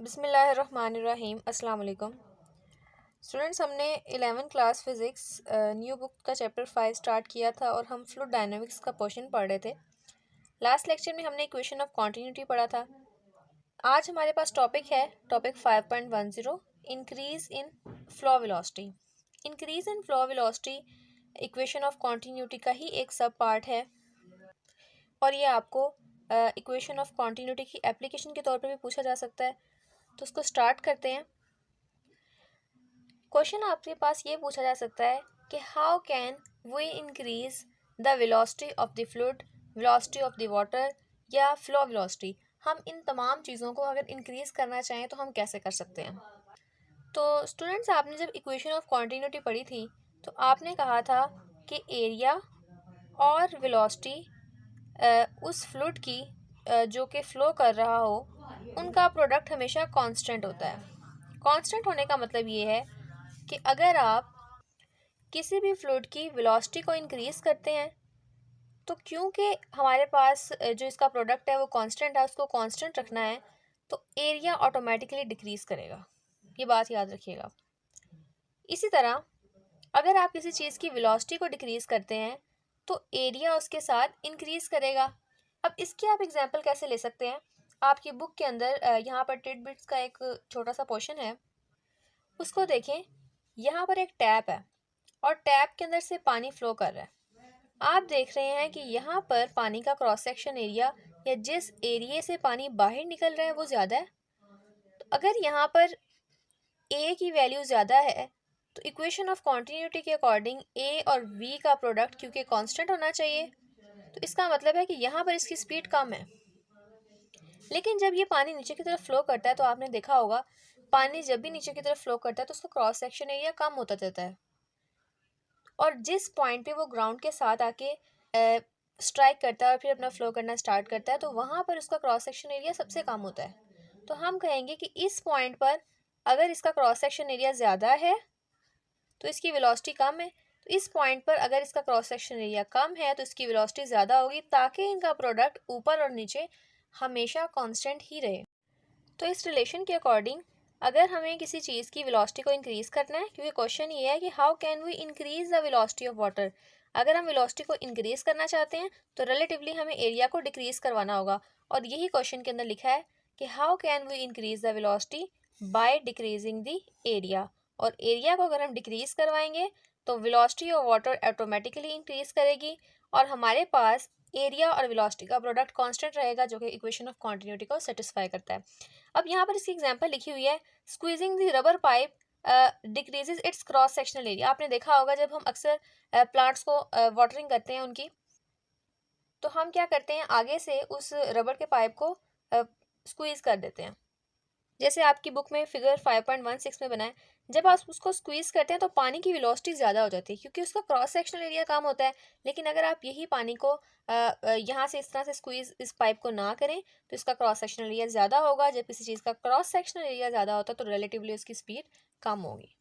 बिस्मिल्लाहिर्रहमानिर्रहीम अस्सलाम वालेकुम स्टूडेंट्स। हमने 11th class physics new book का चैप्टर 5 स्टार्ट किया था और हम फ्लूइड डायनामिक्स का पोर्शन पढ़ रहे थे। लास्ट लेक्चर में हमने इक्वेशन ऑफ कॉन्टीन्यूटी पढ़ा था। आज हमारे पास टॉपिक है topic 5.10 increase in flow velocity. Increase in flow velocity equation of continuity का ही एक सब पार्ट है और ये आपको इक्वेशन ऑफ कॉन्टीन्यूटी की एप्लीकेशन के तौर पर भी पूछा जा सकता है। तो उसको स्टार्ट करते हैं। क्वेश्चन आपके पास ये पूछा जा सकता है कि how can we increase the velocity of the fluid, velocity of the water या फ्लो वेलोसिटी। हम इन तमाम चीज़ों को अगर इंक्रीज करना चाहें तो हम कैसे कर सकते हैं। तो स्टूडेंट्स, आपने जब इक्वेशन ऑफ कॉन्टीन्यूटी पढ़ी थी तो आपने कहा था कि एरिया और वेलोसिटी उस फ्लूइड की जो कि फ़्लो कर रहा हो उनका प्रोडक्ट हमेशा कांस्टेंट होता है। कांस्टेंट होने का मतलब ये है कि अगर आप किसी भी फ्लूइड की वेलोसिटी को इंक्रीज़ करते हैं तो क्योंकि हमारे पास जो इसका प्रोडक्ट है वो कांस्टेंट है, उसको कांस्टेंट रखना है, तो एरिया ऑटोमेटिकली डिक्रीज़ करेगा। ये बात याद रखिएगा। इसी तरह अगर आप किसी चीज़ की वेलोसिटी को डिक्रीज़ करते हैं तो एरिया उसके साथ इंक्रीज़ करेगा। अब इसकी आप एग्जांपल कैसे ले सकते हैं। आपकी बुक के अंदर यहाँ पर टिडबिट्स का एक छोटा सा पोर्शन है, उसको देखें। यहाँ पर एक टैप है और टैप के अंदर से पानी फ़्लो कर रहा है। आप देख रहे हैं कि यहाँ पर पानी का क्रॉस सेक्शन एरिया या जिस एरिया से पानी बाहर निकल रहा है वो ज़्यादा है। तो अगर यहाँ पर ए की वैल्यू ज़्यादा है तो इक्वेशन ऑफ कॉन्टीन्यूटी के अकॉर्डिंग ए और वी का प्रोडक्ट क्योंकि कांस्टेंट होना चाहिए, तो इसका मतलब है कि यहाँ पर इसकी स्पीड कम है। लेकिन जब ये पानी नीचे की तरफ फ्लो करता है तो आपने देखा होगा पानी जब भी नीचे की तरफ फ्लो करता है तो उसका क्रॉस सेक्शन एरिया कम होता जाता है और जिस पॉइंट पे वो ग्राउंड के साथ आके स्ट्राइक करता है और फिर अपना फ्लो करना स्टार्ट करता है तो वहाँ पर उसका क्रॉस सेक्शन एरिया सबसे कम होता है। तो हम कहेंगे कि इस पॉइंट पर अगर इसका क्रॉस सेक्शन एरिया ज़्यादा है तो इसकी वेलोसिटी कम है, तो इस पॉइंट पर अगर इसका क्रॉस सेक्शन एरिया कम है तो इसकी वेलोसिटी ज़्यादा होगी ताकि इनका प्रोडक्ट ऊपर और नीचे हमेशा कांस्टेंट ही रहे। तो इस रिलेशन के अकॉर्डिंग अगर हमें किसी चीज़ की वेलोसिटी को इंक्रीज़ करना है, क्योंकि क्वेश्चन ये है कि how can we increase the velocity of water. अगर हम वेलोसिटी को इंक्रीज़ करना चाहते हैं तो रिलेटिवली हमें एरिया को डिक्रीज़ करवाना होगा और यही क्वेश्चन के अंदर लिखा है कि how can we increase the velocity by decreasing the area. और एरिया को अगर हम डिक्रीज़ करवाएंगे तो velocity of water automatically increase करेगी और हमारे पास एरिया और वेलोसिटी का प्रोडक्ट कांस्टेंट रहेगा जो कि इक्वेशन ऑफ कॉन्टीन्यूटी को सेटिस्फाई करता है। अब यहाँ पर इसकी एग्जांपल लिखी हुई है, squeezing the rubber pipe decreases it's cross sectional area. आपने देखा होगा जब हम अक्सर प्लांट्स को वाटरिंग करते हैं उनकी, तो हम क्या करते हैं, आगे से उस रबर के पाइप को स्क्वीज कर देते हैं। जैसे आपकी बुक में फिगर 5.16 में बना है, जब आप उसको स्क्वीज करते हैं तो पानी की वेलोसिटी ज़्यादा हो जाती है क्योंकि उसका क्रॉस सेक्शनल एरिया कम होता है। लेकिन अगर आप यही पानी को यहाँ से इस तरह से स्क्वीज इस पाइप को ना करें तो इसका क्रॉस सेक्शनल एरिया ज़्यादा होगा। जब किसी चीज़ का क्रॉस सेक्शनल एरिया ज़्यादा होता है तो रिलेटिवली उसकी स्पीड कम होगी।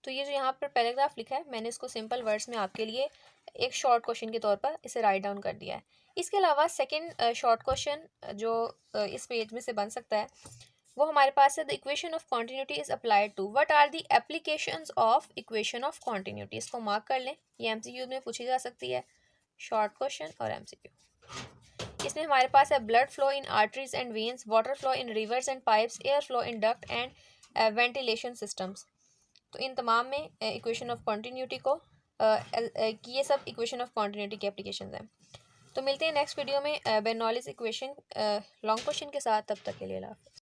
तो ये जो यहाँ पर पैराग्राफ लिखा है मैंने इसको सिंपल वर्ड्स में आपके लिए एक शॉर्ट क्वेश्चन के तौर पर इसे राइट डाउन कर दिया है। इसके अलावा सेकेंड शॉर्ट क्वेश्चन जो इस पेज में से बन सकता है वो हमारे पास है, the equation of continuity is applied to, what are the applications of equation of continuity. इसको मार्क कर लें, ये एमसीक्यू में पूछी जा सकती है, शॉर्ट क्वेश्चन और एमसीक्यू। इसमें हमारे पास है blood flow in arteries and veins, water flow in reverse and pipes, air flow in duct and ventilation systems. तो इन तमाम में इक्वेशन ऑफ कॉन्टीन्यूटी को ये सब इक्वेशन ऑफ कॉन्टीन्यूटी के एप्लीकेशंस हैं। तो मिलते हैं नेक्स्ट वीडियो में बेर्नौलीज़ इक्वेशन लॉन्ग क्वेश्चन के साथ। तब तक के लिए अल्लाह हाफ़िज़।